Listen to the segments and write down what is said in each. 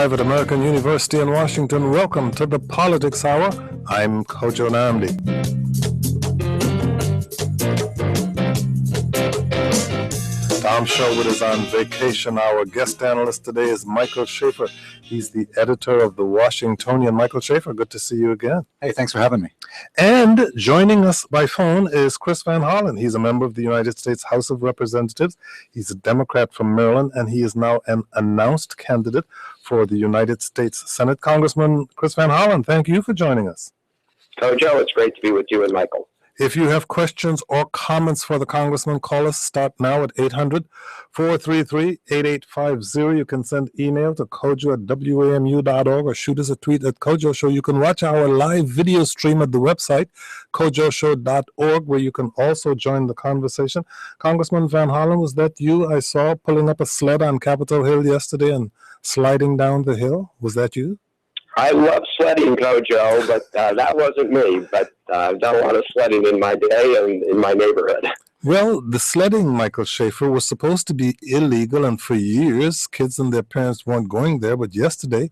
Live at American University in Washington. Welcome to the Politics Hour. I'm Kojo Nnamdi. Tom Sherwood is on vacation. Our guest analyst today is Michael Schaefer. He's the editor of the Washingtonian. Michael Schaefer, good to see you again. Hey, thanks for having me. And joining us by phone is Chris Van Hollen. He's a member of the United States House of Representatives. He's a Democrat from Maryland, and he is now an announced candidate for the United States Senate. Congressman Chris Van Hollen, thank you for joining us. Kojo, it's great to be with you and Michael. If you have questions or comments for the Congressman, call us. Start now at 800-433-8850. You can send email to kojo@wamu.org or shoot us a tweet at Kojo Show. You can watch our live video stream at the website, kojoshow.org, where you can also join the conversation. Congressman Van Hollen, was that you I saw pulling up a sled on Capitol Hill yesterday and sliding down the hill? Was that you? I love sledding, Kojo, but that wasn't me. But I've done a lot of sledding in my day and in my neighborhood. Well, the sledding, Michael Schaefer, was supposed to be illegal, and for years, kids and their parents weren't going there. But yesterday,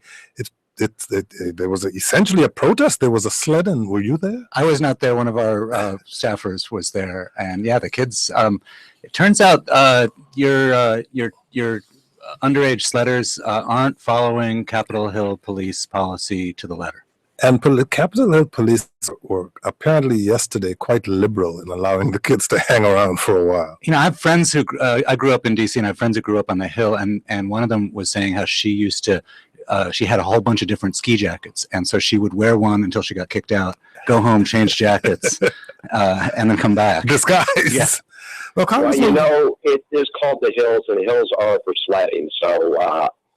there was essentially a protest. There was a sledding. Were you there? I was not there. One of our staffers was there, and yeah, the kids. It turns out your underage sledders aren't following Capitol Hill police policy to the letter. And Capitol Hill police were apparently yesterday quite liberal in allowing the kids to hang around for a while. You know, I have friends who, I grew up in D.C. and I have friends who grew up on the Hill, and one of them was saying how she used to, she had a whole bunch of different ski jackets, and so she would wear one until she got kicked out, go home, change jackets, and then come back. Disguise. Yeah. Well, you know, it is called the Hills, and the Hills are for sledding. So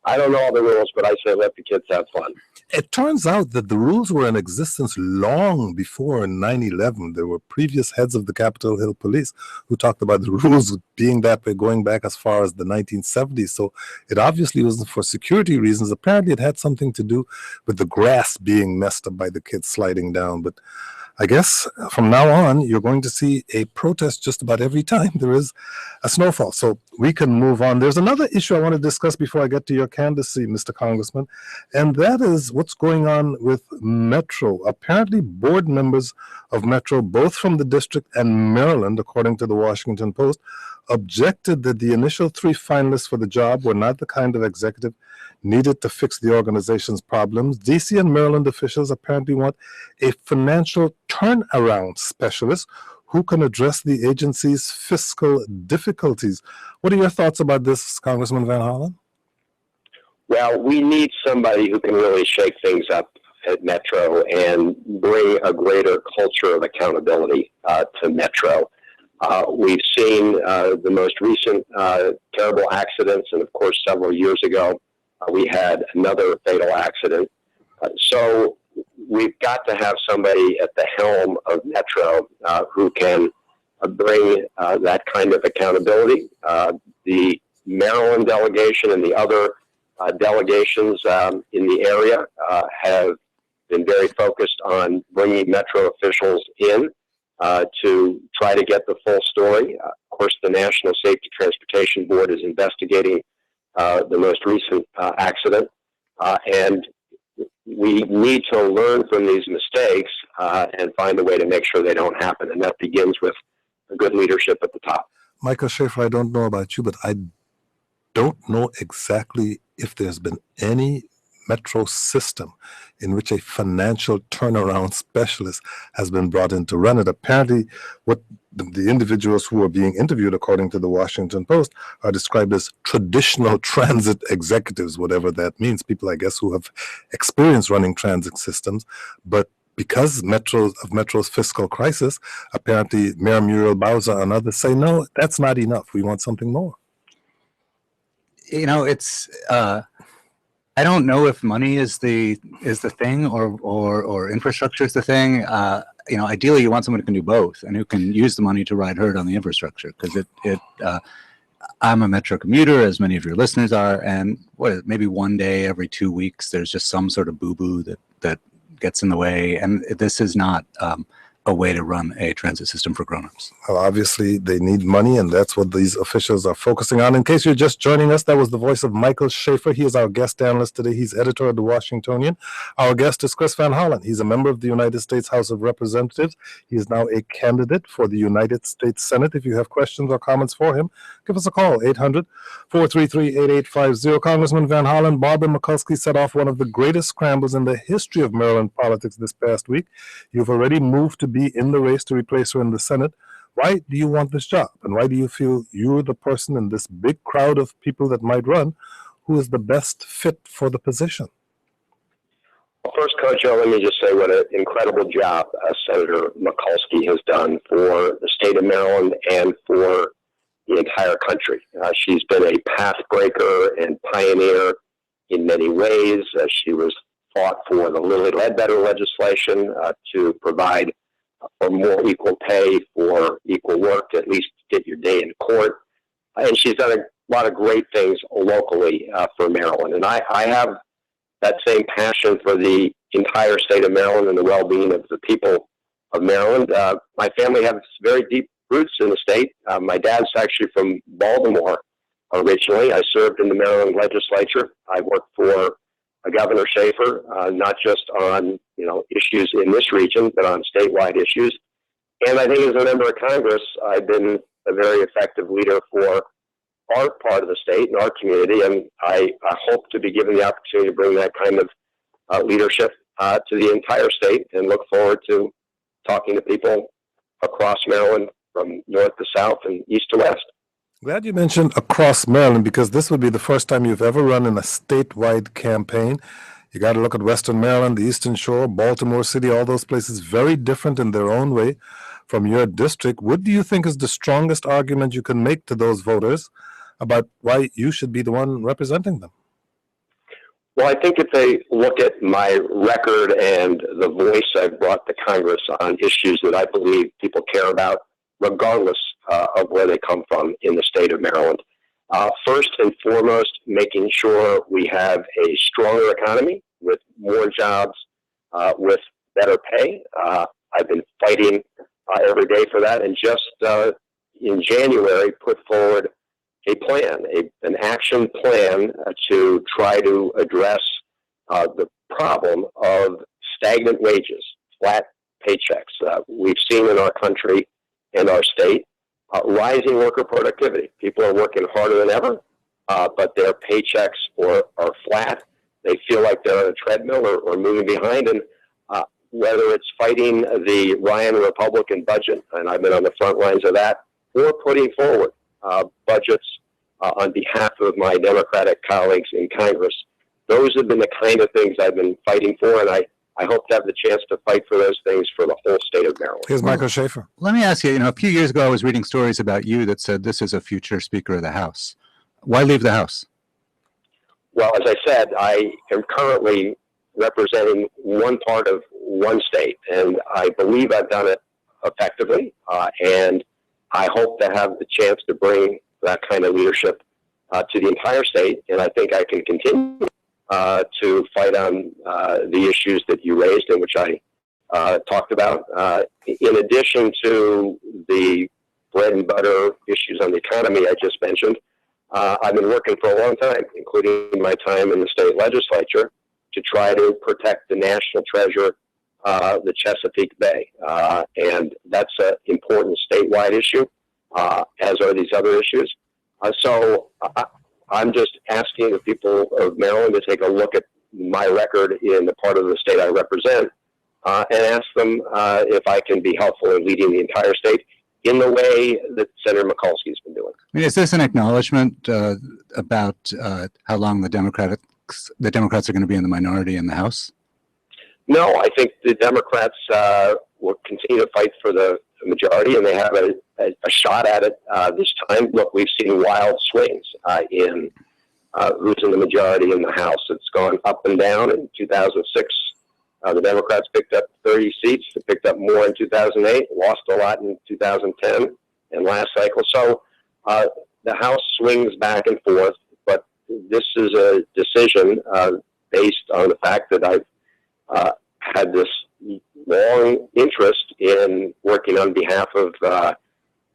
I don't know all the rules, but I say let the kids have fun. It turns out that the rules were in existence long before 9/11. There were previous heads of the Capitol Hill Police who talked about the rules being that way going back as far as the 1970s. So it obviously wasn't for security reasons. Apparently it had something to do with the grass being messed up by the kids sliding down. But I guess from now on, you're going to see a protest just about every time there is a snowfall. So we can move on. There's another issue I want to discuss before I get to your candidacy, Mr. Congressman, and that is what's going on with Metro. Apparently, board members of Metro, both from the district and Maryland, according to the Washington Post, objected that the initial 3 finalists for the job were not the kind of executive needed to fix the organization's problems. DC and Maryland officials apparently want a financial turnaround specialist who can address the agency's fiscal difficulties. What are your thoughts about this, Congressman Van Hollen? Well, we need somebody who can really shake things up at Metro and bring a greater culture of accountability to Metro. We've seen the most recent terrible accidents, and of course, several years ago, we had another fatal accident. So we've got to have somebody at the helm of Metro who can bring that kind of accountability. The Maryland delegation and the other delegations in the area have been very focused on bringing Metro officials in to try to get the full story. Of course, the National Safety Transportation Board is investigating the most recent accident, and we need to learn from these mistakes and find a way to make sure they don't happen, and that begins with a good leadership at the top. Michael Schaefer, I don't know about you, but I don't know exactly if there's been any Metro system in which a financial turnaround specialist has been brought in to run it. Apparently, what the individuals who are being interviewed, according to the Washington Post, are described as traditional transit executives, whatever that means. People, I guess, who have experience running transit systems. But because of Metro's fiscal crisis, apparently Mayor Muriel Bowser and others say, no, that's not enough. We want something more. You know, it's I don't know if money is the thing or infrastructure is the thing. You know, ideally you want someone who can do both and who can use the money to ride herd on the infrastructure, because I'm a Metro commuter, as many of your listeners are, and maybe one day every 2 weeks there's just some sort of boo-boo that gets in the way, and this is not a way to run a transit system for grown-ups? Well, obviously, they need money, and that's what these officials are focusing on. In case you're just joining us, that was the voice of Michael Schaefer. He is our guest analyst today. He's editor of the Washingtonian. Our guest is Chris Van Hollen. He's a member of the United States House of Representatives. He is now a candidate for the United States Senate. If you have questions or comments for him, give us a call, 800-433-8850. Congressman Van Hollen, Barbara Mikuslki set off one of the greatest scrambles in the history of Maryland politics this past week. You've already moved to be in the race to replace her in the Senate. Why do you want this job? And why do you feel you're the person in this big crowd of people that might run who is the best fit for the position? Well, first, Coach, let me just say what an incredible job Senator Mikuslki has done for the state of Maryland and for the entire country. She's been a path breaker and pioneer in many ways. She was fought for the Lilly Ledbetter legislation to provide for more equal pay for equal work, at least get your day in court. And she's done a lot of great things locally for Maryland. And I have that same passion for the entire state of Maryland and the well-being of the people of Maryland. My family has very deep roots in the state. My dad's actually from Baltimore originally. I served in the Maryland legislature. I worked for Governor Schaefer, not just on issues in this region, but on statewide issues. And I think as a member of Congress, I've been a very effective leader for our part of the state and our community, and I hope to be given the opportunity to bring that kind of leadership to the entire state, and look forward to talking to people across Maryland from north to south and east to west. Glad you mentioned across Maryland, because this would be the first time you've ever run in a statewide campaign. You got to look at Western Maryland, the Eastern Shore, Baltimore City, all those places very different in their own way from your district. What do you think is the strongest argument you can make to those voters about why you should be the one representing them? Well, I think if they look at my record and the voice I've brought to Congress on issues that I believe people care about, regardless of where they come from in the state of Maryland. First and foremost, making sure we have a stronger economy with more jobs, with better pay. I've been fighting every day for that, and just in January put forward a plan, an action plan to try to address the problem of stagnant wages, flat paychecks. We've seen in our country and our state rising worker productivity. People are working harder than ever, but their paychecks are flat. They feel like they're on a treadmill or moving behind. And whether it's fighting the Ryan Republican budget, and I've been on the front lines of that, or putting forward budgets on behalf of my Democratic colleagues in Congress, those have been the kind of things I've been fighting for, and I hope to have the chance to fight for those things for the whole state of Maryland. Here's Michael Schaefer. Let me ask you, a few years ago I was reading stories about you that said this is a future Speaker of the House. Why leave the House? Well, as I said, I am currently representing one part of one state, and I believe I've done it effectively, and I hope to have the chance to bring that kind of leadership to the entire state, and I think I can continue to fight on the issues that you raised and which I talked about. In addition to the bread and butter issues on the economy I just mentioned, I've been working for a long time, including my time in the state legislature, to try to protect the national treasure, the Chesapeake Bay. And that's an important statewide issue, as are these other issues. So I'm just asking the people of Maryland to take a look at my record in the part of the state I represent and ask them if I can be helpful in leading the entire state in the way that Senator Mikuslki's been doing. I mean, is this an acknowledgement about how long the Democrats are going to be in the minority in the House? No, I think the Democrats will continue to fight for the majority, and they have a shot at it this time. Look, we've seen wild swings in who's in the majority in the House. It's gone up and down. In 2006, the Democrats picked up 30 seats. They picked up more in 2008, lost a lot in 2010 and last cycle. So the House swings back and forth, but this is a decision based on the fact that I've had this long interest in working on behalf of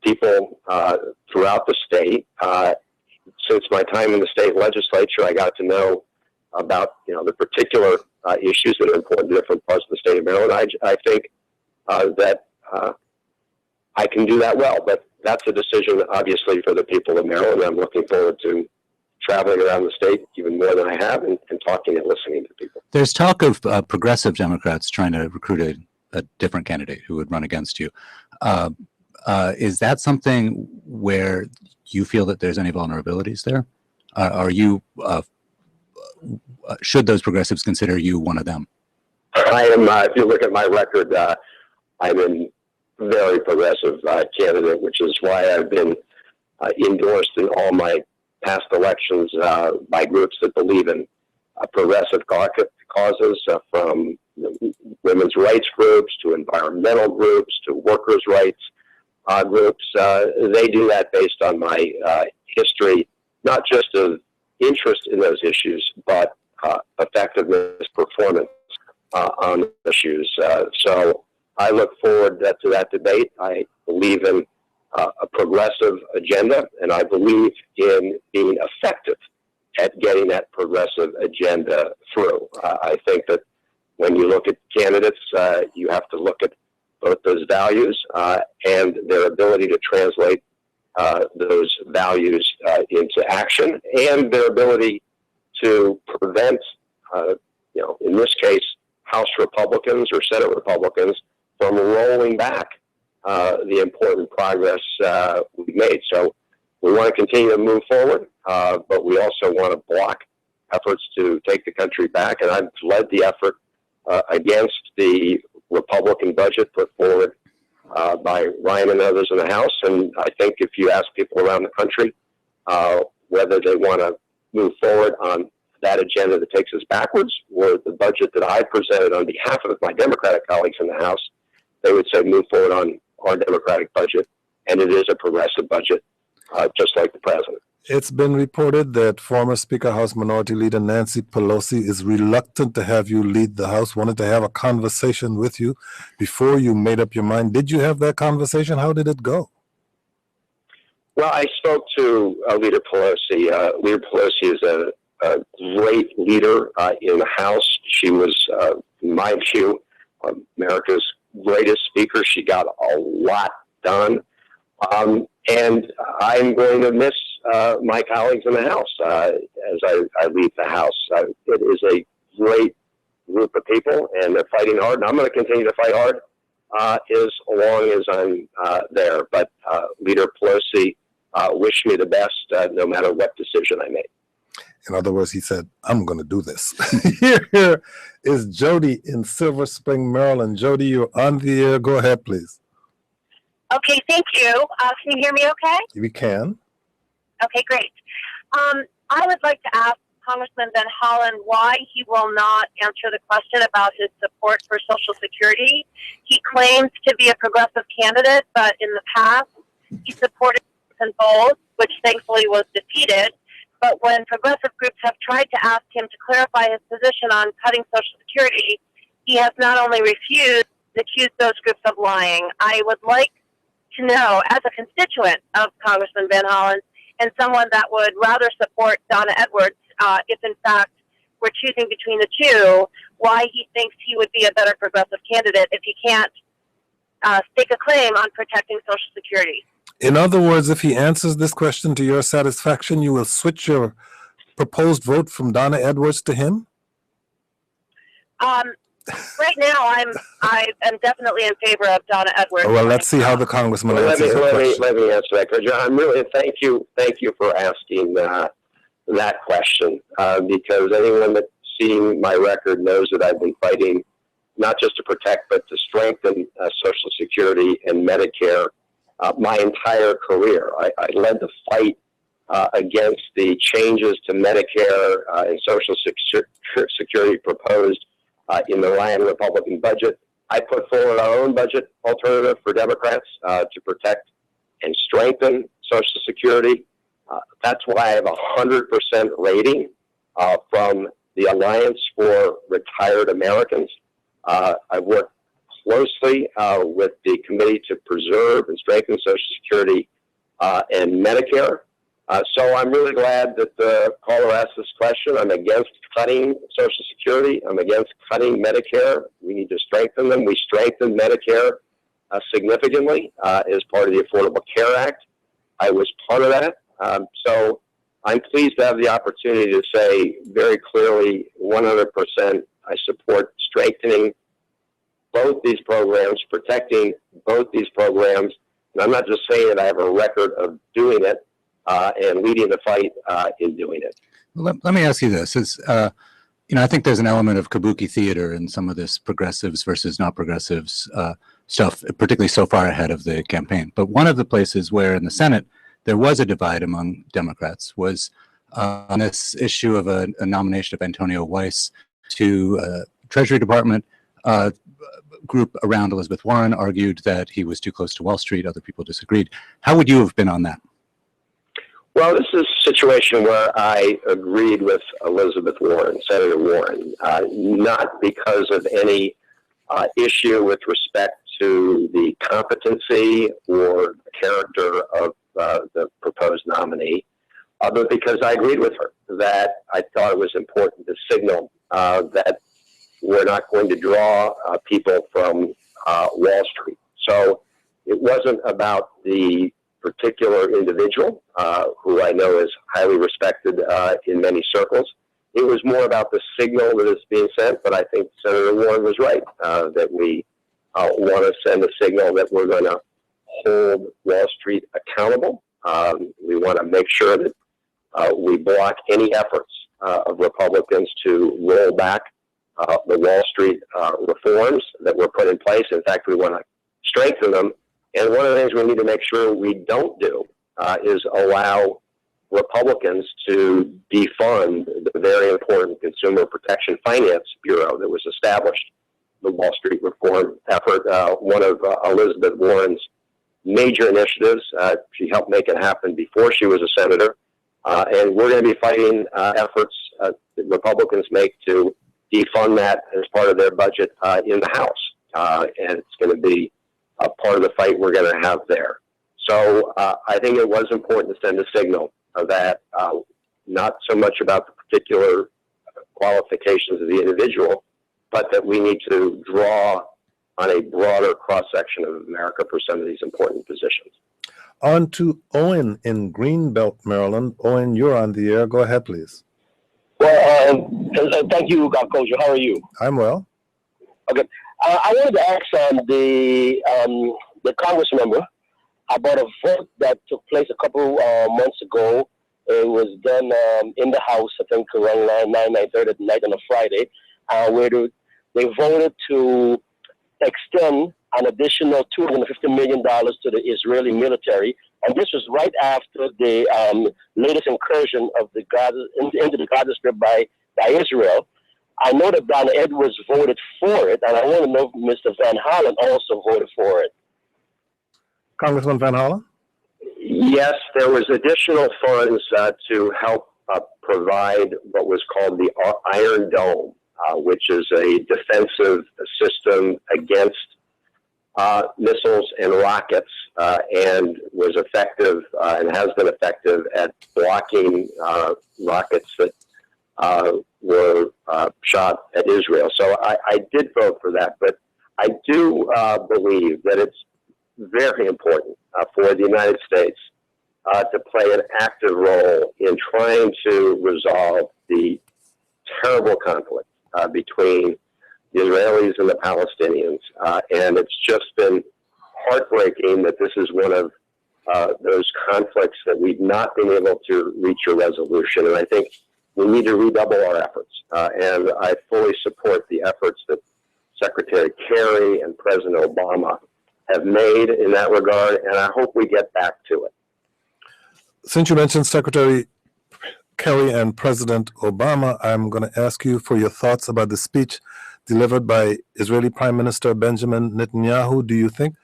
people throughout the state. Since my time in the state legislature, I got to know about the particular issues that are important to different parts of the state of Maryland. I think that I can do that well, but that's a decision, obviously, for the people of Maryland. I'm looking forward to traveling around the state even more than I have and talking and listening to people. There's talk of progressive Democrats trying to recruit a different candidate who would run against you. Is that something where you feel that there's any vulnerabilities there? Are you, should those progressives consider you one of them? I am, if you look at my record, I'm a very progressive candidate, which is why I've been endorsed in all my past elections by groups that believe in progressive causes, from women's rights groups to environmental groups to workers' rights groups. They do that based on my history, not just of interest in those issues, but effectiveness, performance on issues. So I look forward to that debate. I believe in a progressive agenda, and I believe in being effective at getting that progressive agenda through. I think that when you look at candidates, you have to look at both those values and their ability to translate those values into action, and their ability to prevent, in this case, House Republicans or Senate Republicans from rolling back the important progress we've made. So we want to continue to move forward, but we also want to block efforts to take the country back. And I've led the effort against the Republican budget put forward by Ryan and others in the House. And I think if you ask people around the country whether they want to move forward on that agenda that takes us backwards, or the budget that I presented on behalf of my Democratic colleagues in the House, they would say move forward on our Democratic budget, and it is a progressive budget, just like the president. It's been reported that former Speaker House Minority Leader Nancy Pelosi is reluctant to have you lead the House, wanted to have a conversation with you before you made up your mind. Did you have that conversation? How did it go? Well, I spoke to Leader Pelosi. Leader Pelosi is a great leader in the House. She was, in my view, America's greatest speaker. She got a lot done. And I'm going to miss my colleagues in the House as I leave the House. It is a great group of people, and they're fighting hard. And I'm going to continue to fight hard as long as I'm there. But Leader Pelosi wished me the best no matter what decision I made. In other words, he said, I'm going to do this. Here is Jody in Silver Spring, Maryland. Jody, you're on the air. Go ahead, please. Okay, thank you. Can you hear me okay? We can. Okay, great. I would like to ask Congressman Van Hollen why he will not answer the question about his support for Social Security. He claims to be a progressive candidate, but in the past, he supported both, which thankfully was defeated. But when progressive groups have tried to ask him to clarify his position on cutting Social Security, he has not only refused, but accused those groups of lying. I would like to know, as a constituent of Congressman Van Hollen and someone that would rather support Donna Edwards, if in fact we're choosing between the two, why he thinks he would be a better progressive candidate if he can't stake a claim on protecting Social Security. In other words, if he answers this question to your satisfaction, you will switch your proposed vote from Donna Edwards to him? Right now, I am definitely in favor of Donna Edwards. Oh, well, let's see how the congressman answers your question. Let me answer that question. I'm really thank you for asking that question, because anyone that's seen my record knows that I've been fighting not just to protect but to strengthen Social Security and Medicare my entire career. I led the fight against the changes to Medicare and Social Security proposed in the Ryan Republican budget. I put forward our own budget alternative for Democrats to protect and strengthen Social Security. That's why I have a 100% rating from the Alliance for Retired Americans. I've worked closely with the Committee to Preserve and Strengthen Social Security and Medicare. So I'm really glad that the caller asked this question. I'm against cutting Social Security. I'm against cutting Medicare. We need to strengthen them. We strengthened Medicare significantly as part of the Affordable Care Act. I was part of that. So I'm pleased to have the opportunity to say very clearly, 100%, I support strengthening both these programs, protecting both these programs. And I'm not just saying it, I have a record of doing it and leading the fight in doing it. Let me ask you this. I think there's an element of kabuki theater in some of this progressives versus not progressives stuff, particularly so far ahead of the campaign. But one of the places where in the Senate there was a divide among Democrats was on this issue of a nomination of Antonio Weiss to Treasury Department. Group around Elizabeth Warren argued that he was too close to Wall Street. Other people disagreed. How would you have been on that? Well, this is a situation where I agreed with Elizabeth Warren, Senator Warren, not because of any issue with respect to the competency or the character of the proposed nominee, but because I agreed with her that I thought it was important to signal that we're not going to draw people from Wall Street. So it wasn't about the particular individual, who I know is highly respected in many circles. It was more about the signal that is being sent, but I think Senator Warren was right, that we want to send a signal that we're going to hold Wall Street accountable. We want to make sure that we block any efforts of Republicans to roll back the Wall Street reforms that were put in place. In fact, we want to strengthen them. And one of the things we need to make sure we don't do is allow Republicans to defund the very important Consumer Protection Finance Bureau that was established, the Wall Street reform effort, one of Elizabeth Warren's major initiatives. She helped make it happen before she was a senator. And we're going to be fighting efforts that Republicans make to defund that as part of their budget in the House. And it's going to be a part of the fight we're going to have there. So I think it was important to send a signal that not so much about the particular qualifications of the individual, but that we need to draw on a broader cross-section of America for some of these important positions. On to Owen in Greenbelt, Maryland. Owen, you're on the air. Go ahead, please. Well, thank you, Coach. How are you? I'm well. Okay. I wanted to ask the Congress member about a vote that took place a couple months ago. It was done in the House, I think around 9:30 at night on a Friday, where they voted to extend an additional $250 million to the Israeli military. And this was right after the latest incursion of the Gaza, into the Gaza Strip by Israel. I know that Donna Edwards voted for it, and I want to know if Mr. Van Hollen also voted for it. Congressman Van Hollen? Yes, there was additional funds to help provide what was called the Iron Dome, which is a defensive system against missiles and rockets, and was effective and has been effective at blocking rockets that were shot at Israel. So I did vote for that, but I do believe that it's very important for the United States to play an active role in trying to resolve the terrible conflict between the Israelis and the Palestinians. And it's just been heartbreaking that this is one of those conflicts that we've not been able to reach a resolution. And I think we need to redouble our efforts. And I fully support the efforts that Secretary Kerry and President Obama have made in that regard, and I hope we get back to it. Since you mentioned Secretary Kerry and President Obama, I'm going to ask you for your thoughts about the speech delivered by Israeli Prime Minister Benjamin Netanyahu. Do you think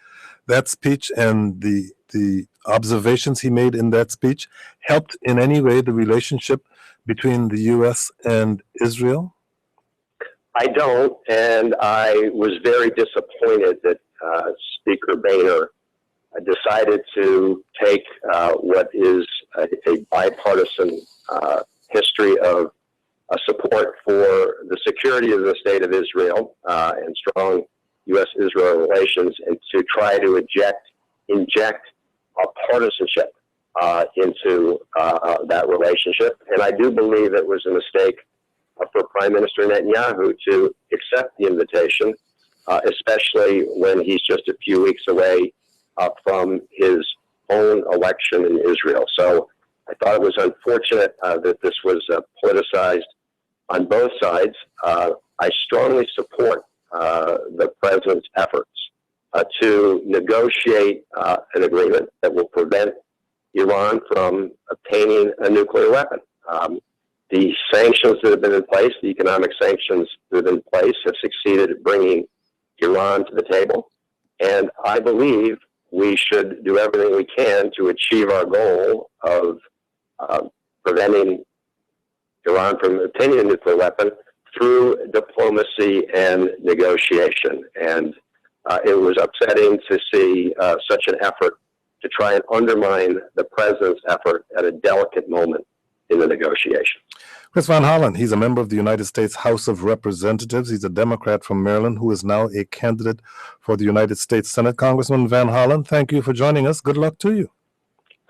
that speech and the observations he made in that speech helped in any way the relationship between the U.S. and Israel? I don't, and I was very disappointed that Speaker Boehner decided to take what is a bipartisan history of support for the security of the state of Israel and strong U.S.-Israel relations, and to try to inject partisanship into that relationship. And I do believe it was a mistake for Prime Minister Netanyahu to accept the invitation, especially when he's just a few weeks away from his own election in Israel. So I thought it was unfortunate that this was politicized on both sides. I strongly support the president's efforts to negotiate an agreement that will prevent Iran from obtaining a nuclear weapon. The sanctions that have been in place, the economic sanctions that have been in place, have succeeded at bringing Iran to the table. And I believe we should do everything we can to achieve our goal of preventing Iran from obtaining a nuclear weapon through diplomacy and negotiation. And it was upsetting to see such an effort to try and undermine the president's effort at a delicate moment in the negotiations. Chris Van Hollen, he's a member of the United States House of Representatives. He's a Democrat from Maryland who is now a candidate for the United States Senate. Congressman Van Hollen, thank you for joining us. Good luck to you.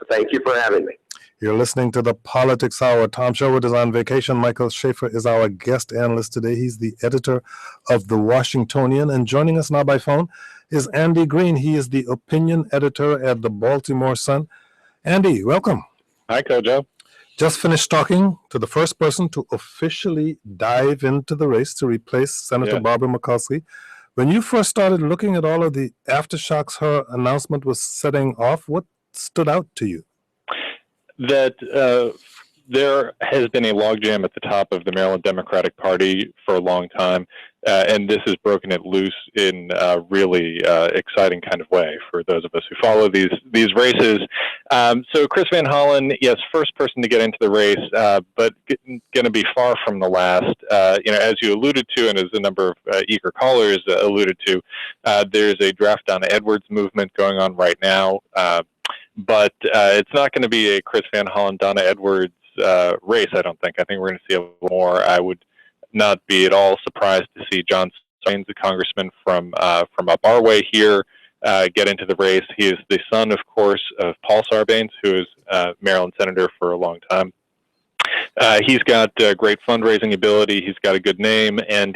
Thank you for having me. You're listening to the Politics Hour. Tom Sherwood is on vacation. Michael Schaefer is our guest analyst today. He's the editor of The Washingtonian. And joining us now by phone is Andy Green. He is the opinion editor at the Baltimore Sun. Andy, welcome. Hi, Kojo. Just finished talking to the first person to officially dive into the race to replace Senator Barbara Mikuslki. When you first started looking at all of the aftershocks her announcement was setting off, what stood out to you? That there has been a logjam at the top of the Maryland Democratic Party for a long time, and this has broken it loose in a really exciting kind of way for those of us who follow these races. So Chris Van Hollen, yes, first person to get into the race, but going to be far from the last. As you alluded to, and as a number of eager callers alluded to, there's a draft Donna Edwards movement going on right now. But it's not going to be a Chris Van Hollen, Donna Edwards race, I don't think. I think we're going to see a little more. I would not be at all surprised to see John Saines, the congressman from up our way here, get into the race. He is the son, of course, of Paul Sarbanes, who is Maryland senator for a long time. He's got great fundraising ability. He's got a good name, and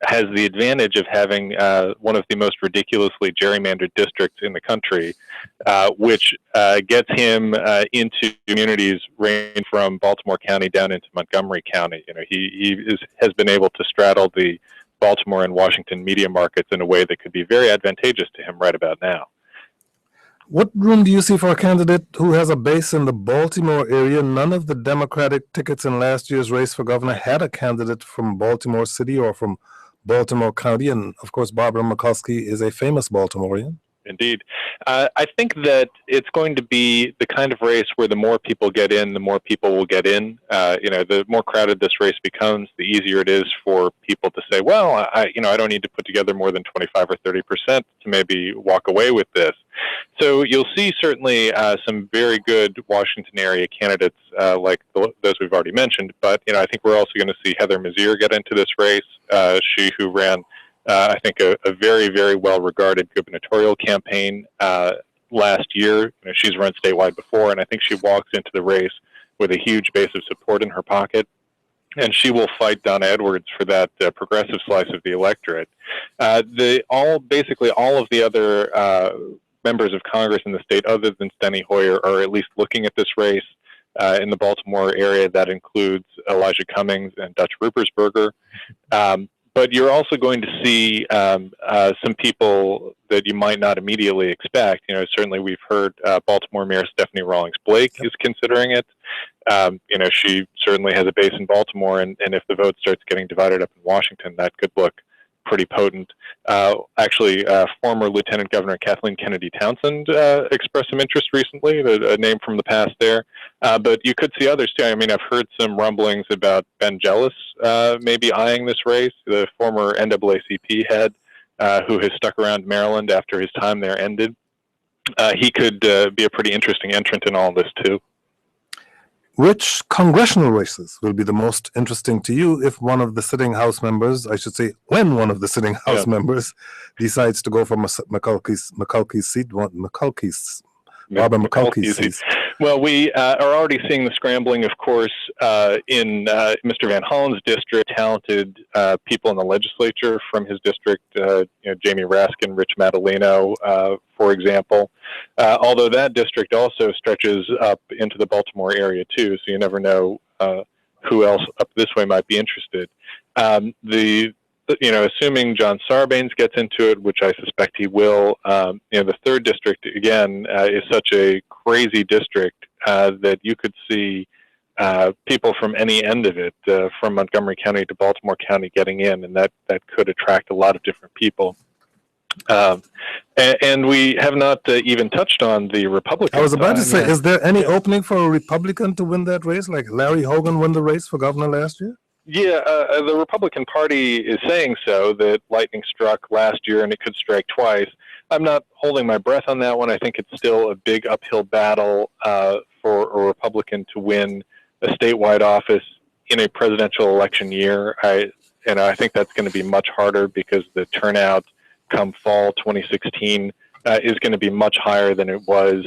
has the advantage of having one of the most ridiculously gerrymandered districts in the country, which gets him into communities ranging from Baltimore County down into Montgomery County. He has been able to straddle the Baltimore and Washington media markets in a way that could be very advantageous to him right about now. What room do you see for a candidate who has a base in the Baltimore area? None of the Democratic tickets in last year's race for governor had a candidate from Baltimore City or from Baltimore County, and of course Barbara Mikuslki is a famous Baltimorean. Indeed. I think that it's going to be the kind of race where the more people get in, the more people will get in. The more crowded this race becomes, the easier it is for people to say, well, I don't need to put together more than 25 or 30% to maybe walk away with this. So you'll see certainly some very good Washington area candidates like those we've already mentioned. But, I think we're also going to see Heather Mazier get into this race. She who ran I think a very, very well-regarded gubernatorial campaign last year. She's run statewide before, and I think she walks into the race with a huge base of support in her pocket, and she will fight Donna Edwards for that progressive slice of the electorate. Basically all of the other members of Congress in the state, other than Steny Hoyer, are at least looking at this race. In the Baltimore area, that includes Elijah Cummings and Dutch Ruppersberger. But you're also going to see some people that you might not immediately expect. Certainly we've heard Baltimore Mayor Stephanie Rawlings Blake is considering it. She certainly has a base in Baltimore, and if the vote starts getting divided up in Washington, that could look pretty potent. Actually, former Lieutenant Governor Kathleen Kennedy Townsend expressed some interest recently, a name from the past there. But you could see others too. I mean, I've heard some rumblings about Ben Jealous maybe eyeing this race, the former NAACP head who has stuck around Maryland after his time there ended. He could be a pretty interesting entrant in all this too. Which congressional races will be the most interesting to you if one of the sitting House members, I should say, when one of the sitting House members decides to go for Mikuslki's seat, Robert Mikuslki's seat? Well, we are already seeing the scrambling, of course, in Mr. Van Hollen's district. Talented people in the legislature from his district, Jamie Raskin, Rich Madaleno, for example. Although that district also stretches up into the Baltimore area too, so you never know who else up this way might be interested. Assuming John Sarbanes gets into it, which I suspect he will, the third district, again, is such a crazy district that you could see people from any end of it, from Montgomery County to Baltimore County, getting in, and that could attract a lot of different people. And we have not even touched on the Republican. I was about to say, is there any opening for a Republican to win that race, like Larry Hogan won the race for governor last year? Yeah, the Republican Party is saying so, that lightning struck last year and it could strike twice. I'm not holding my breath on that one. I think it's still a big uphill battle for a Republican to win a statewide office in a presidential election year. I think that's going to be much harder because the turnout come fall 2016 is going to be much higher than it was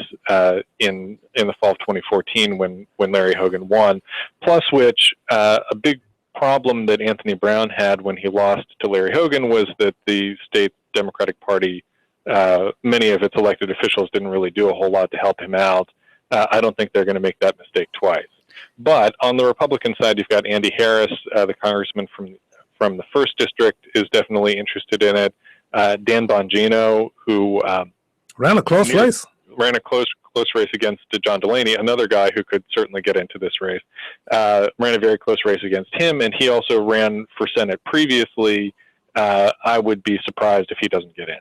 in the fall of 2014 when Larry Hogan won. Plus which, a big problem that Anthony Brown had when he lost to Larry Hogan was that the state Democratic Party, many of its elected officials didn't really do a whole lot to help him out. I don't think they're going to make that mistake twice. But on the Republican side, you've got Andy Harris, the congressman from the first district, is definitely interested in it. Dan Bongino, who ran a close race. Ran a close race against John Delaney, another guy who could certainly get into this race. Ran a very close race against him, and he also ran for Senate previously. I would be surprised if he doesn't get in.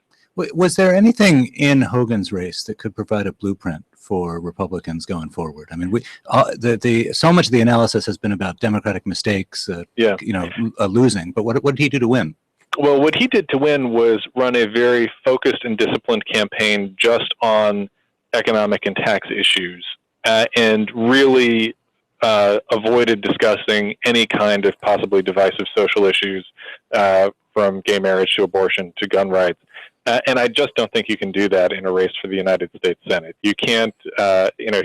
Was there anything in Hogan's race that could provide a blueprint for Republicans going forward? I mean, so much of the analysis has been about Democratic mistakes, losing. But what did he do to win? Well, what he did to win was run a very focused and disciplined campaign just on economic and tax issues, and really avoided discussing any kind of possibly divisive social issues, from gay marriage to abortion to gun rights. And I just don't think you can do that in a race for the United States Senate. You can't,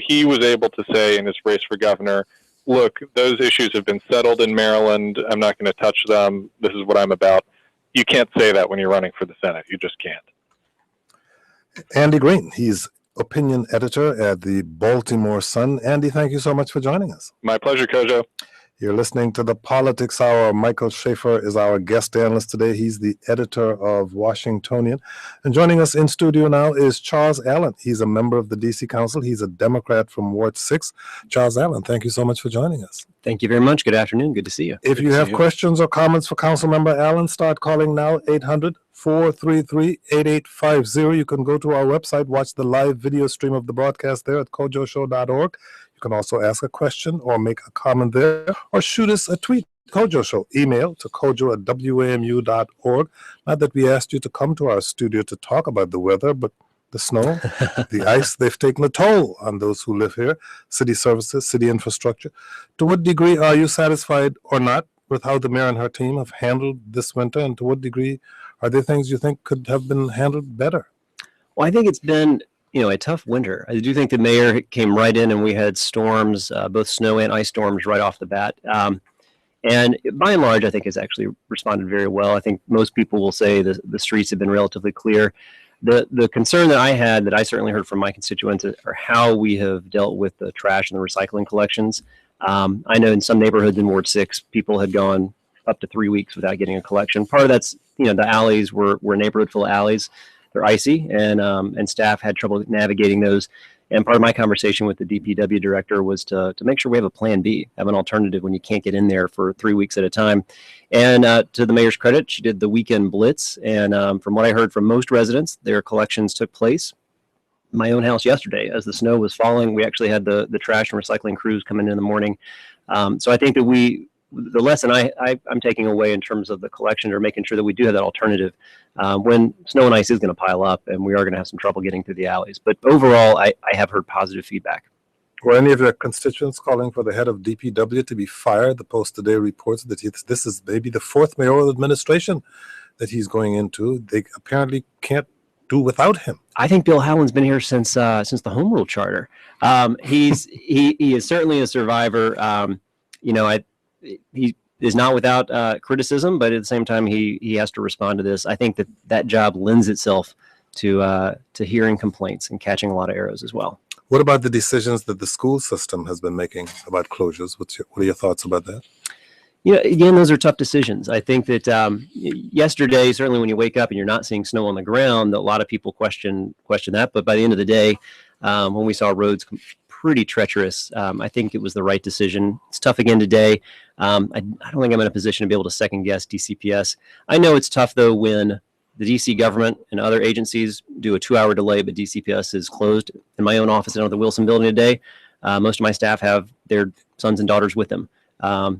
he was able to say in his race for governor, look, those issues have been settled in Maryland. I'm not going to touch them. This is what I'm about. You can't say that when you're running for the Senate. You just can't. Andy Green, he's opinion editor at the Baltimore Sun. Andy, thank you so much for joining us. My pleasure, Kojo. You're listening to the Politics Hour. Michael Schaefer is our guest analyst today. He's the editor of Washingtonian. And joining us in studio now is Charles Allen. He's a member of the D.C. Council. He's a Democrat from Ward 6. Charles Allen, thank you so much for joining us. Thank you very much. Good afternoon. Good to see you. If you have questions or comments for Councilmember Allen, start calling now, 800-433-8850. You can go to our website, watch the live video stream of the broadcast there at kojoshow.org. You can also ask a question or make a comment there, or shoot us a tweet, Kojo Show. Email to kojo@wamu.org. Not that we asked you to come to our studio to talk about the weather, but the snow, the ice, they've taken a toll on those who live here. City services, city infrastructure. To what degree are you satisfied or not with how the mayor and her team have handled this winter, and to what degree are there things you think could have been handled better? Well, I think it's been a tough winter. I do think the mayor came right in and we had storms, both snow and ice storms right off the bat. And by and large, I think it's actually responded very well. I think most people will say the streets have been relatively clear. The concern that I had, that I certainly heard from my constituents, are how we have dealt with the trash and the recycling collections. I know in some neighborhoods in Ward 6, people had gone up to 3 weeks without getting a collection. Part of that's, the alleys were a neighborhood full of alleys. They're icy, and staff had trouble navigating those. And part of my conversation with the DPW director was to make sure we have a plan B, have an alternative when you can't get in there for 3 weeks at a time. And to the mayor's credit, she did the weekend blitz. And from what I heard from most residents, their collections took place. My own house yesterday, as the snow was falling, we actually had the trash and recycling crews come in the morning. So I think that the lesson I'm taking away in terms of the collection, or making sure that we do have that alternative when snow and ice is going to pile up and we are going to have some trouble getting through the alleys. But overall, I have heard positive feedback. Were any of your constituents calling for the head of DPW to be fired? The Post today reports that this is maybe the 4th mayoral administration that he's going into. They apparently can't do without him. I think Bill Howland's been here since the Home Rule Charter. He is certainly a survivor. He is not without criticism, but at the same time, he has to respond to this. I think that job lends itself to hearing complaints and catching a lot of arrows as well. What about the decisions that the school system has been making about closures? What are your thoughts about that? Again, those are tough decisions. I think that yesterday, certainly when you wake up and you're not seeing snow on the ground, a lot of people question that. But by the end of the day, when we saw roads pretty treacherous, I think it was the right decision. It's tough again today. I don't think I'm in a position to be able to second guess DCPS. I know it's tough though when the DC government and other agencies do a 2-hour delay, but DCPS is closed. In my own office in the Wilson building today, most of my staff have their sons and daughters with them.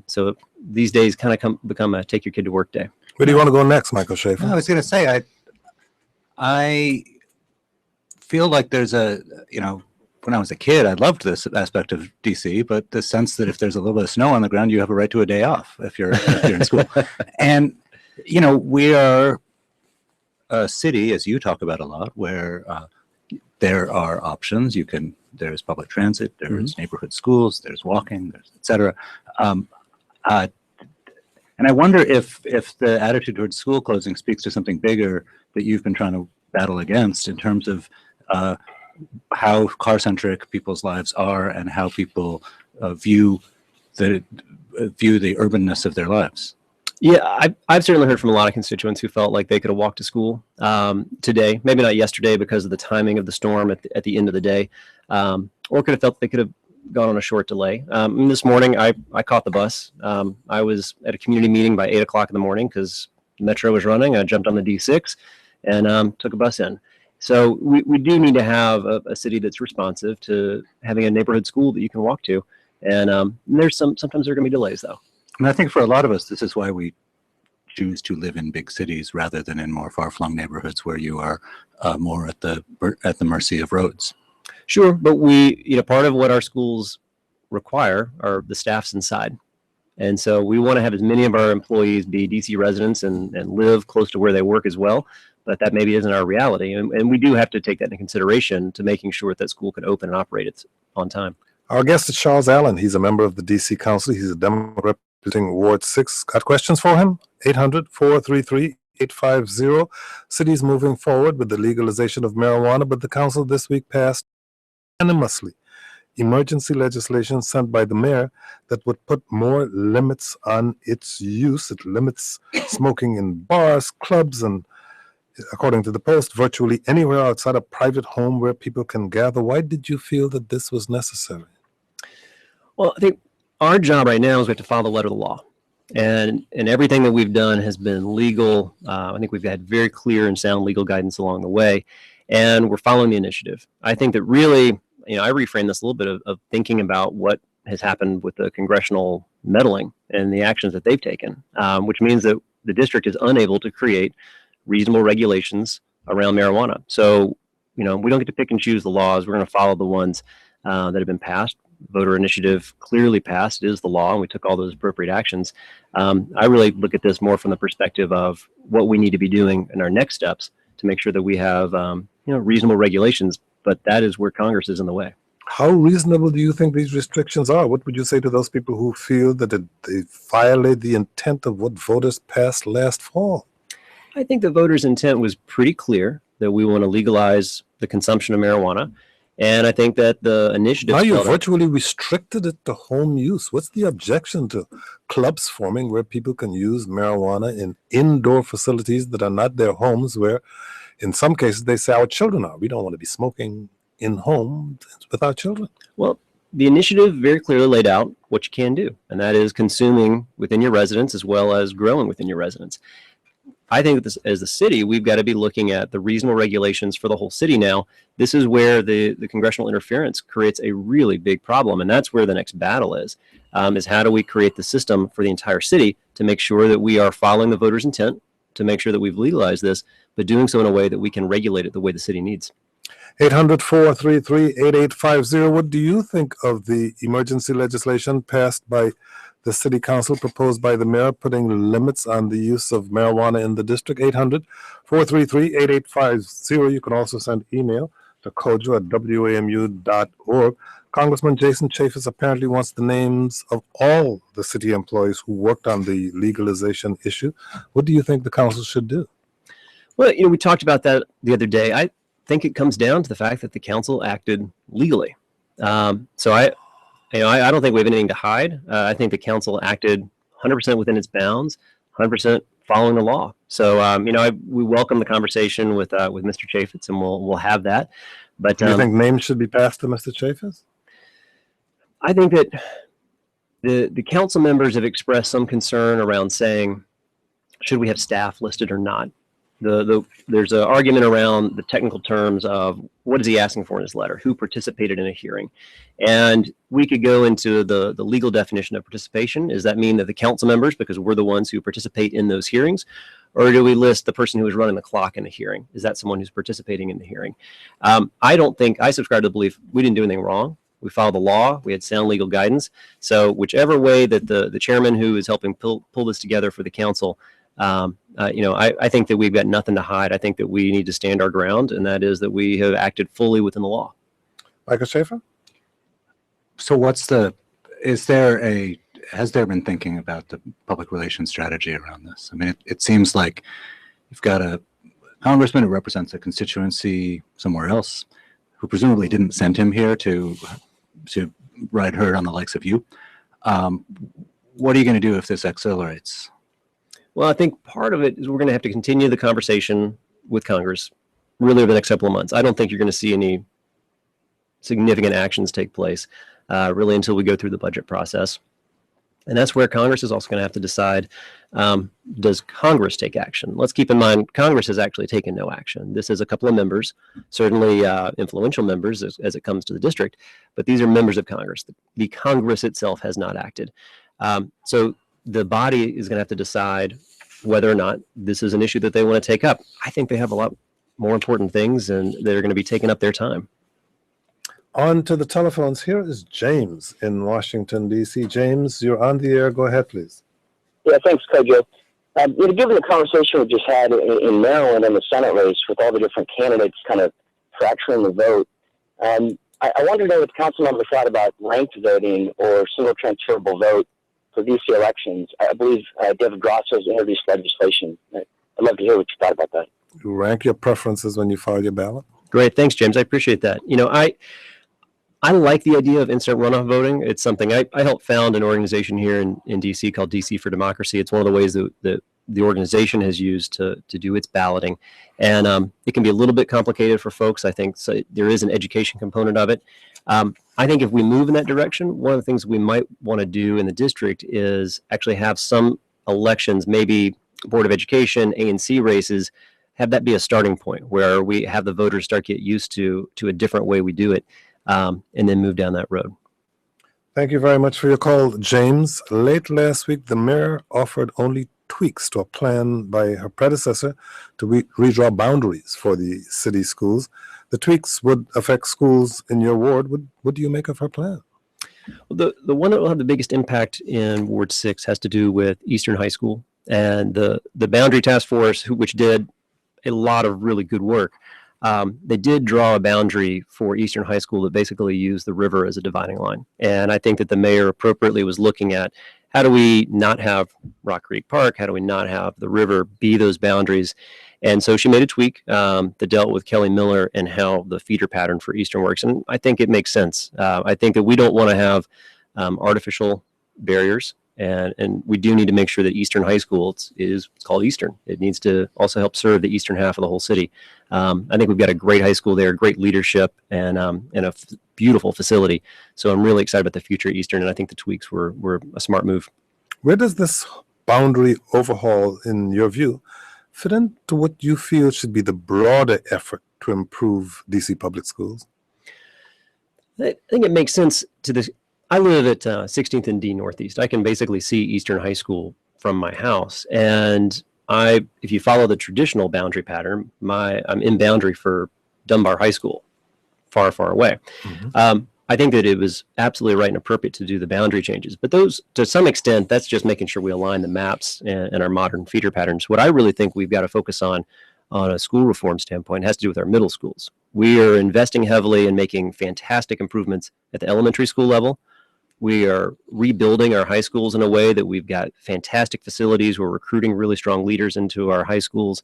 So these days kind of become a take your kid to work day. Where do you want to go next, Michael Schaefer? I was going to say, I feel like there's when I was a kid, I loved this aspect of DC, but the sense that if there's a little bit of snow on the ground, you have a right to a day off if you're in school. And, we are a city, as you talk about a lot, where there are options. There's public transit, there's neighborhood schools, there's walking, there's et cetera. And I wonder if the attitude towards school closing speaks to something bigger that you've been trying to battle against in terms of how car-centric people's lives are and how people view the urbanness of their lives. Yeah, I've certainly heard from a lot of constituents who felt like they could have walked to school today, maybe not yesterday because of the timing of the storm at the end of the day, or could have felt they could have gone on a short delay. This morning, I caught the bus. I was at a community meeting by 8 o'clock in the morning because Metro was running. I jumped on the D6 and took a bus in. So we do need to have a city that's responsive to having a neighborhood school that you can walk to. And sometimes there are going to be delays, though. And I think for a lot of us, this is why we choose to live in big cities rather than in more far-flung neighborhoods where you are more at the mercy of roads. Sure, but part of what our schools require are the staffs inside. And so we want to have as many of our employees be DC residents and live close to where they work as well. But that maybe isn't our reality. And we do have to take that into consideration to making sure that school can open and operate on time. Our guest is Charles Allen. He's a member of the DC Council. He's a Democrat representing Ward 6. Got questions for him? 800-433-850. Cities moving forward with the legalization of marijuana, but the council this week passed unanimously emergency legislation sent by the mayor that would put more limits on its use. It limits smoking in bars, clubs, and according to the Post, virtually anywhere outside a private home where people can gather. Why did you feel that this was necessary? Well, I think our job right now is we have to follow the letter of the law. And everything that we've done has been legal. I think we've had very clear and sound legal guidance along the way. And we're following the initiative. I think that really, I reframe this a little bit of thinking about what has happened with the congressional meddling and the actions that they've taken, which means that the district is unable to create reasonable regulations around marijuana. So, we don't get to pick and choose the laws. We're going to follow the ones that have been passed. Voter initiative clearly passed. It is the law, and we took all those appropriate actions. I really look at this more from the perspective of what we need to be doing in our next steps to make sure that we have reasonable regulations, but that is where Congress is in the way. How reasonable do you think these restrictions are? What would you say to those people who feel that they violate the intent of what voters passed last fall? I think the voters' intent was pretty clear that we want to legalize the consumption of marijuana. And I think that the initiative... Now you virtually restricted it to home use. What's the objection to clubs forming where people can use marijuana in indoor facilities that are not their homes, where in some cases they say our children are? We don't want to be smoking in homes without children? Well, the initiative very clearly laid out what you can do, and that is consuming within your residence as well as growing within your residence. I think that as a city, we've got to be looking at the reasonable regulations for the whole city now. This is where the congressional interference creates a really big problem, and that's where the next battle is how do we create the system for the entire city to make sure that we are following the voters' intent, to make sure that we've legalized this, but doing so in a way that we can regulate it the way the city needs. 800-433-8850. What do you think of the emergency legislation passed by the city council, proposed by the mayor, putting limits on the use of marijuana in the district? 800-433-8850. You can also send email to kojo@wamu.org. Congressman Jason Chaffetz apparently wants the names of all the city employees who worked on the legalization issue. What do you think the council should do? Well, we talked about that the other day. I think it comes down to the fact that the council acted legally. So I don't think we have anything to hide. I think the council acted 100% within its bounds, 100% following the law. So we welcome the conversation with Mr. Chaffetz, and we'll have that. But do you think names should be passed to Mr. Chaffetz? I think that the council members have expressed some concern around saying, should we have staff listed or not? There's an argument around the technical terms of what is he asking for in his letter, who participated in a hearing. And we could go into the legal definition of participation. Does that mean that the council members, because we're the ones who participate in those hearings, or do we list the person who was running the clock in the hearing? Is that someone who's participating in the hearing? I subscribe to the belief we didn't do anything wrong. We followed the law. We had sound legal guidance. So whichever way that the chairman who is helping pull this together for the council, I think that we've got nothing to hide. I think that we need to stand our ground, and that is that we have acted fully within the law. Michael Schaefer? So has there been thinking about the public relations strategy around this? I mean, it seems like you've got a congressman who represents a constituency somewhere else, who presumably didn't send him here to ride herd on the likes of you. What are you going to do if this accelerates? Well, I think part of it is we're going to have to continue the conversation with Congress really over the next couple of months. I don't think you're going to see any significant actions take place really until we go through the budget process. And that's where Congress is also going to have to decide, does Congress take action? Let's keep in mind, Congress has actually taken no action. This is a couple of members, certainly influential members as it comes to the district, but these are members of Congress. The Congress itself has not acted. So the body is going to have to decide whether or not this is an issue that they want to take up. I think they have a lot more important things, and they're going to be taking up their time. On to the telephones. Here is James in Washington, D.C. James, you're on the air. Go ahead, please. Yeah, thanks, Kojo. Given the conversation we just had in Maryland and the Senate race with all the different candidates kind of fracturing the vote, I wanted to know what the council members thought about ranked voting or single transferable vote for DC elections. I believe David Grasso's introduced legislation. I'd love to hear what you thought about that. You rank your preferences when you file your ballot? Great. Thanks, James. I appreciate that. I like the idea of instant runoff voting. It's something I helped found an organization here in DC called DC for Democracy. It's one of the ways that the organization has used to do its balloting. And it can be a little bit complicated for folks. I think so there is an education component of it. I think if we move in that direction, one of the things we might want to do in the district is actually have some elections, maybe Board of Education, A&C races, have that be a starting point where we have the voters start get used to a different way we do it. And then move down that road. Thank you very much for your call, James. Late last week, the mayor offered only tweaks to a plan by her predecessor to redraw boundaries for the city schools. The tweaks would affect schools in your ward. What do you make of her plan? Well, the one that will have the biggest impact in Ward 6 has to do with Eastern High School and the Boundary Task Force, which did a lot of really good work. They did draw a boundary for Eastern High School that basically used the river as a dividing line. And I think that the mayor appropriately was looking at how do we not have Rock Creek Park? How do we not have the river be those boundaries? And so she made a tweak that dealt with Kelly Miller and how the feeder pattern for Eastern works. And I think it makes sense. I think that we don't want to have artificial barriers And we do need to make sure that Eastern High School is called Eastern. It needs to also help serve the eastern half of the whole city. I think we've got a great high school there, great leadership, and a beautiful facility. So I'm really excited about the future of Eastern, and I think the tweaks were a smart move. Where does this boundary overhaul, in your view, fit into what you feel should be the broader effort to improve DC public schools? I think it makes sense to this. I live at 16th and D Northeast. I can basically see Eastern High School from my house. And if you follow the traditional boundary pattern, I'm in boundary for Dunbar High School, far, far away. Mm-hmm. I think that it was absolutely right and appropriate to do the boundary changes. But those, to some extent, that's just making sure we align the maps and our modern feeder patterns. What I really think we've got to focus on a school reform standpoint has to do with our middle schools. We are investing heavily in making fantastic improvements at the elementary school level. We are rebuilding our high schools in a way that we've got fantastic facilities. We're recruiting really strong leaders into our high schools.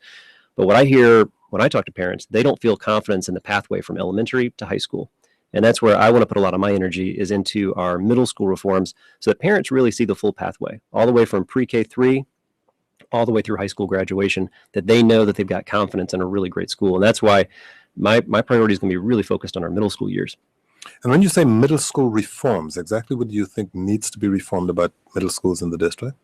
But what I hear when I talk to parents, they don't feel confidence in the pathway from elementary to high school. And that's where I want to put a lot of my energy, is into our middle school reforms, so that parents really see the full pathway, all the way from pre-K 3 all the way through high school graduation, that they know that they've got confidence in a really great school. And that's why my priority is going to be really focused on our middle school years. And when you say middle school reforms, exactly what do you think needs to be reformed about middle schools in the district?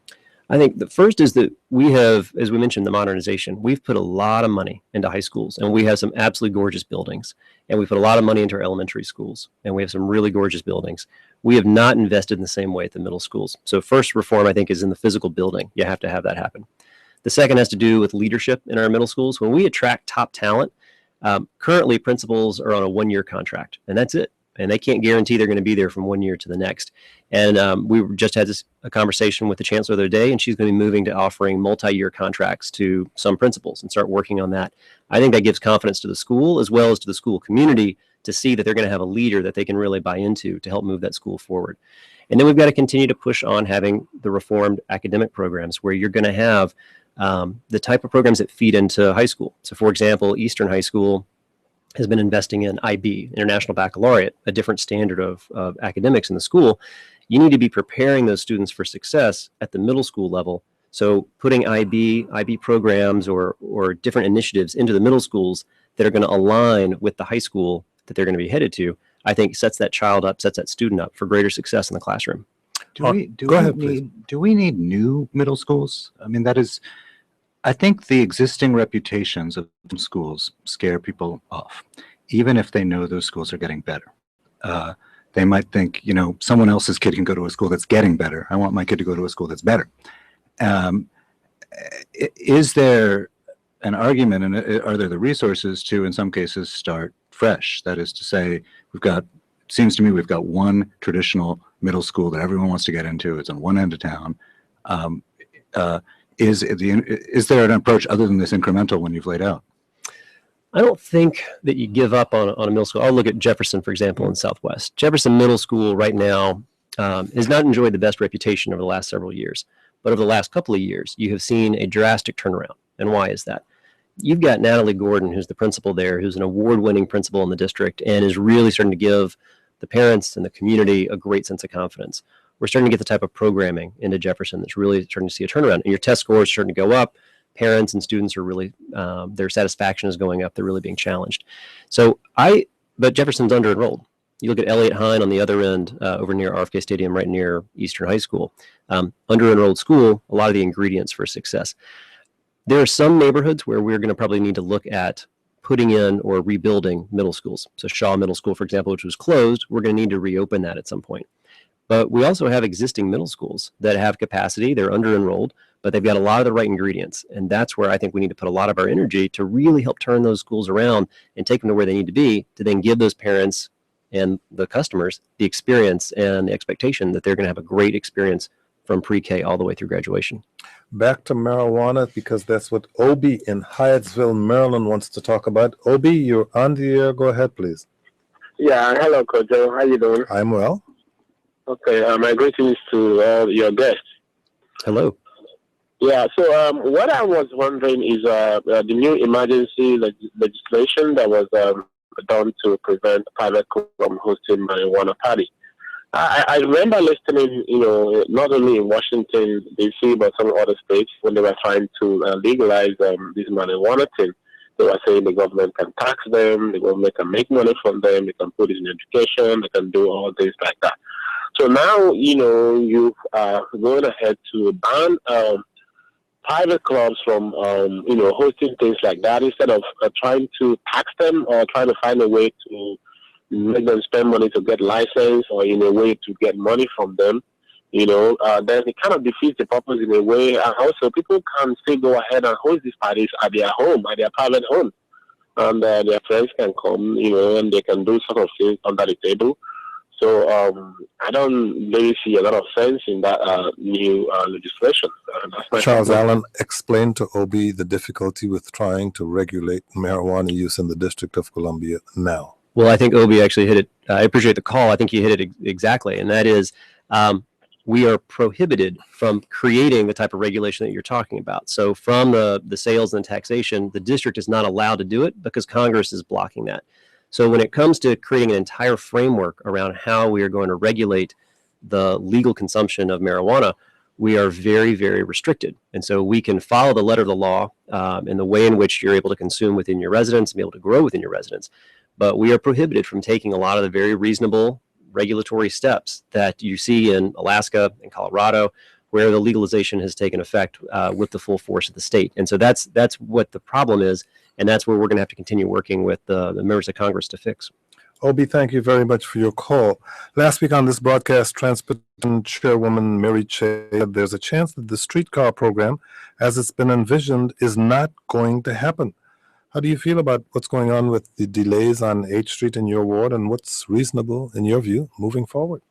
I think the first is that we have, as we mentioned, the modernization. We've put a lot of money into high schools, and we have some absolutely gorgeous buildings. And we put a lot of money into our elementary schools, and we have some really gorgeous buildings. We have not invested in the same way at the middle schools. So first reform, I think, is in the physical building. You have to have that happen. The second has to do with leadership in our middle schools. When we attract top talent, currently principals are on a 1-year contract, and that's it. And they can't guarantee they're going to be there from 1 year to the next. And we just had a conversation with the chancellor the other day, and she's going to be moving to offering multi-year contracts to some principals and start working on that. I think that gives confidence to the school as well as to the school community to see that they're going to have a leader that they can really buy into to help move that school forward. And then we've got to continue to push on having the reformed academic programs, where you're going to have the type of programs that feed into high school. So, for example, Eastern High School has been investing in IB, International Baccalaureate, a different standard of academics in the school. You need to be preparing those students for success at the middle school level. So putting IB programs or different initiatives into the middle schools that are going to align with the high school that they're going to be headed to, I think sets that child up, sets that student up for greater success in the classroom. Do we need new middle schools? I mean, I think the existing reputations of schools scare people off, even if they know those schools are getting better. They might think, someone else's kid can go to a school that's getting better. I want my kid to go to a school that's better. Is there an argument, and are there the resources to, in some cases, start fresh? That is to say, it seems to me we've got one traditional middle school that everyone wants to get into. It's on one end of town. Is there an approach other than this incremental one you've laid out? I don't think that you give up on a middle school. I'll look at Jefferson, for example, in Southwest. Jefferson Middle School right now has not enjoyed the best reputation over the last several years. But over the last couple of years, you have seen a drastic turnaround. And why is that? You've got Natalie Gordon, who's the principal there, who's an award-winning principal in the district, and is really starting to give the parents and the community a great sense of confidence. We're starting to get the type of programming into Jefferson that's really starting to see a turnaround. And your test scores are starting to go up. Parents and students are really, their satisfaction is going up. They're really being challenged. But Jefferson's under-enrolled. You look at Elliott Hine on the other end, over near RFK Stadium, right near Eastern High School. Under-enrolled school, a lot of the ingredients for success. There are some neighborhoods where we're going to probably need to look at putting in or rebuilding middle schools. So Shaw Middle School, for example, which was closed, we're going to need to reopen that at some point. But we also have existing middle schools that have capacity. They're under-enrolled, but they've got a lot of the right ingredients. And that's where I think we need to put a lot of our energy to really help turn those schools around and take them to where they need to be, to then give those parents and the customers the experience and the expectation that they're going to have a great experience from pre-K all the way through graduation. Back to marijuana, because that's what Obi in Hyattsville, Maryland wants to talk about. Obi, you're on the air. Go ahead, please. Yeah, hello, Kojo. How you doing? I'm well. Okay, my greetings to all your guests. Hello. Yeah, so what I was wondering is the new emergency legislation that was done to prevent private schools from hosting marijuana party. I remember listening, not only in Washington, D.C., but some other states when they were trying to legalize this marijuana thing. They were saying the government can tax them, the government can make money from them, they can put it in education, they can do all things like that. So now, you are going ahead to ban private clubs from, hosting things like that instead of trying to tax them or trying to find a way to make them spend money to get license or in a way to get money from them. Then it kind of defeats the purpose in a way. And also, people can still go ahead and host these parties at their home, at their private home. And their friends can come, and they can do sort of things under the table. So I don't really see a lot of sense in that new legislation. Charles Allen explained to Obi the difficulty with trying to regulate marijuana use in the District of Columbia now. Well, I think Obi actually hit it. I appreciate the call. I think he hit it exactly. And that is, we are prohibited from creating the type of regulation that you're talking about. So from the sales and taxation, the district is not allowed to do it because Congress is blocking that. So when it comes to creating an entire framework around how we are going to regulate the legal consumption of marijuana, we are very, very restricted. And so we can follow the letter of the law in the way in which you're able to consume within your residence and be able to grow within your residence. But we are prohibited from taking a lot of the very reasonable regulatory steps that you see in Alaska and Colorado, where the legalization has taken effect with the full force of the state. And so that's what the problem is, and that's where we're going to have to continue working with the members of Congress to fix. Obi, thank you very much for your call. Last week on this broadcast, Transportation Chairwoman Mary Che said there's a chance that the streetcar program, as it's been envisioned, is not going to happen. How do you feel about what's going on with the delays on H Street in your ward, and what's reasonable, in your view, moving forward?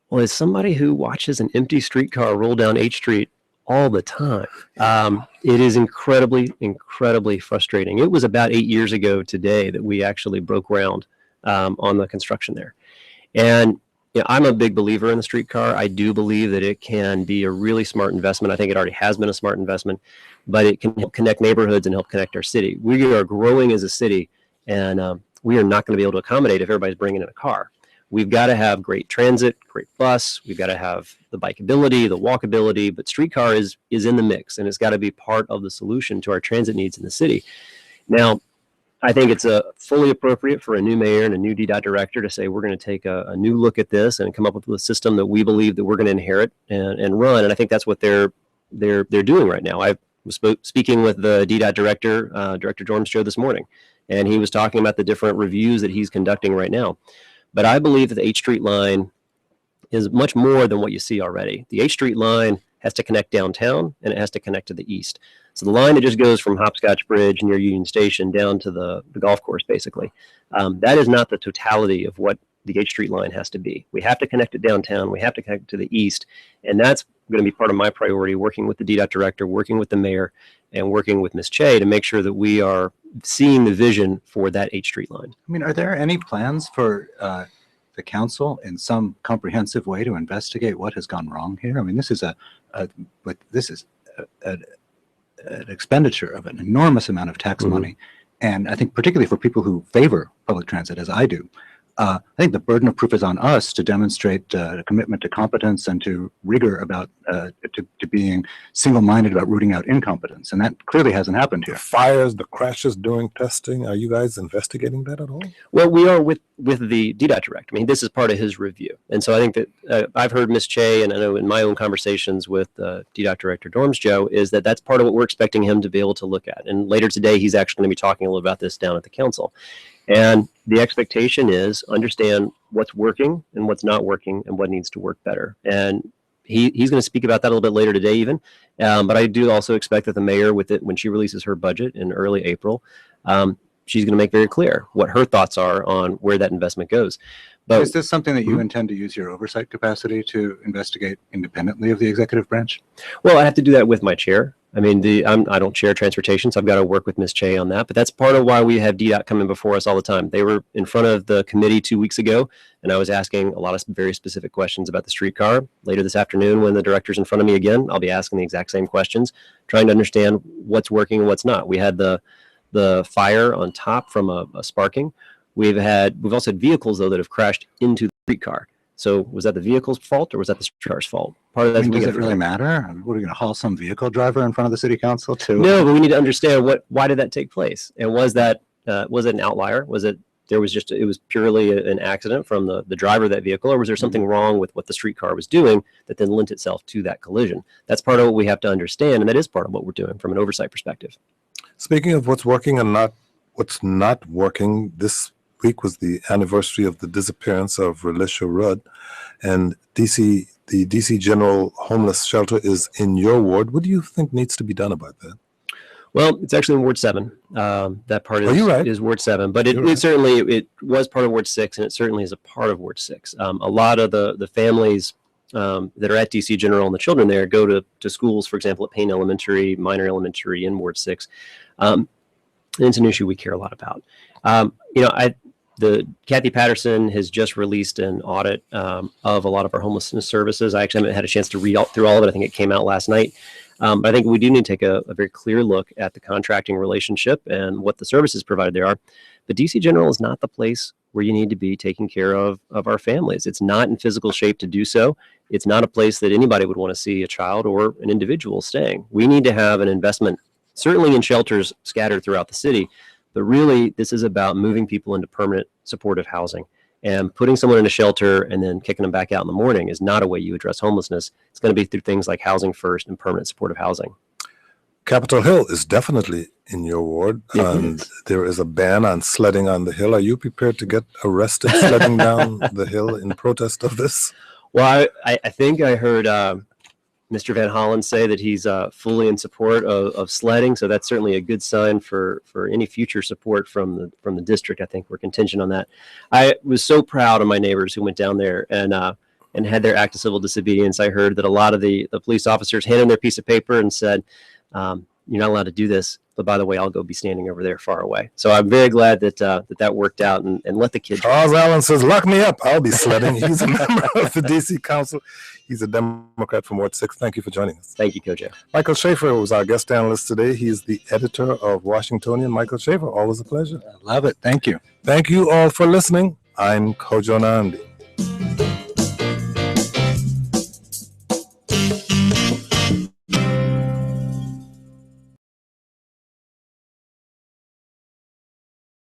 Well, as somebody who watches an empty streetcar roll down H Street all the time, it is incredibly, incredibly frustrating. It was about 8 years ago today that we actually broke ground on the construction there. And I'm a big believer in the streetcar. I do believe that it can be a really smart investment. I think it already has been a smart investment, but it can help connect neighborhoods and help connect our city. We are growing as a city, and we are not going to be able to accommodate if everybody's bringing in a car. We've got to have great transit, great bus. We've got to have the bikeability, the walkability, but streetcar is in the mix, and it's got to be part of the solution to our transit needs in the city. Now, I think it's fully appropriate for a new mayor and a new DDOT director to say we're going to take a new look at this and come up with a system that we believe that we're going to inherit and run. And I think that's what they're doing right now. I was speaking with the DDOT director, Director Dorm's this morning, and he was talking about the different reviews that he's conducting right now. But I believe that the H Street line is much more than what you see already. The H Street line has to connect downtown, and it has to connect to the east. So the line that just goes from Hopscotch Bridge near Union Station down to the golf course, basically, that is not the totality of what the H Street line has to be. We have to connect it downtown. We have to connect it to the east. And that's going to be part of my priority, working with the DDOT director, working with the mayor, and working with Ms. Che to make sure that we are seeing the vision for that H Street line. I mean, are there any plans for the council in some comprehensive way to investigate what has gone wrong here? I mean, this is an expenditure of an enormous amount of tax money. And I think particularly for people who favor public transit, as I do, I think the burden of proof is on us to demonstrate a commitment to competence and to rigor about to being single-minded about rooting out incompetence. And that clearly hasn't happened here. The fires, the crashes during testing, are you guys investigating that at all? Well, we are with the DDOT director. I mean, this is part of his review. And so I think that I've heard Ms. Che, and I know in my own conversations with DDOT director Dorms Joe, is that that's part of what we're expecting him to be able to look at. And later today, he's actually going to be talking a little about this down at the council. And the expectation is understand what's working and what's not working and what needs to work better. And he's going to speak about that a little bit later today even. But I do also expect that the mayor, when she releases her budget in early April, she's going to make very clear what her thoughts are on where that investment goes. But is this something that you intend to use your oversight capacity to investigate independently of the executive branch? Well, I have to do that with my chair. I mean, I don't chair transportation, so I've got to work with Ms. Che on that. But that's part of why we have DDOT coming before us all the time. They were in front of the committee 2 weeks ago, and I was asking a lot of very specific questions about the streetcar. Later this afternoon, when the director's in front of me again, I'll be asking the exact same questions, trying to understand what's working and what's not. We had the fire on top from a sparking. We've also had vehicles, though, that have crashed into the streetcar. So was that the vehicle's fault or was that the streetcar's fault? Part of I that. mean, does it really matter? What are you going to haul some vehicle driver in front of the city council to? No, but we need to understand why did that take place? And was it an outlier? It was purely an accident from the driver of that vehicle, or was there something wrong with what the streetcar was doing that then lent itself to that collision? That's part of what we have to understand, and that is part of what we're doing from an oversight perspective. Speaking of what's working and what's not working, this week was the anniversary of the disappearance of Relisha Rudd, and the DC General Homeless Shelter is in your ward. What do you think needs to be done about that? Well, it's actually in Ward 7. That part is Ward 7, but it certainly was part of Ward 6, and it certainly is a part of Ward 6. A lot of the families that are at DC General and the children there go to schools, for example, at Payne Elementary, Minor Elementary in Ward 6. And it's an issue we care a lot about. Kathy Patterson has just released an audit of a lot of our homelessness services. I actually haven't had a chance to read through all of it. I think it came out last night. But I think we do need to take a very clear look at the contracting relationship and what the services provided there are. But DC General is not the place where you need to be taking care of our families. It's not in physical shape to do so. It's not a place that anybody would want to see a child or an individual staying. We need to have an investment, certainly in shelters scattered throughout the city, but really this is about moving people into permanent supportive housing. And putting someone in a shelter and then kicking them back out in the morning is not a way you address homelessness. It's going to be through things like housing first and permanent supportive housing. Capitol Hill is definitely in your ward, and there is a ban on sledding on the hill. Are you prepared to get arrested sledding down the hill in protest of this? Well, I think I heard Mr. Van Hollen say that he's fully in support of sledding, so that's certainly a good sign for any future support from the district. I think we're contingent on that. I was so proud of my neighbors who went down there and had their act of civil disobedience. I heard that a lot of the police officers handed them their piece of paper and said, "You're not allowed to do this, but by the way, I'll go be standing over there far away." So I'm very glad that worked out and let the kids. Charles Allen says, "Lock me up. I'll be sledding." He's a member of the DC Council. He's a Democrat from Ward 6. Thank you for joining us. Thank you, Kojo. Michael Schaefer was our guest analyst today. He's the editor of Washingtonian. Michael Schaefer, always a pleasure. I love it. Thank you. Thank you all for listening. I'm Kojo Nandi.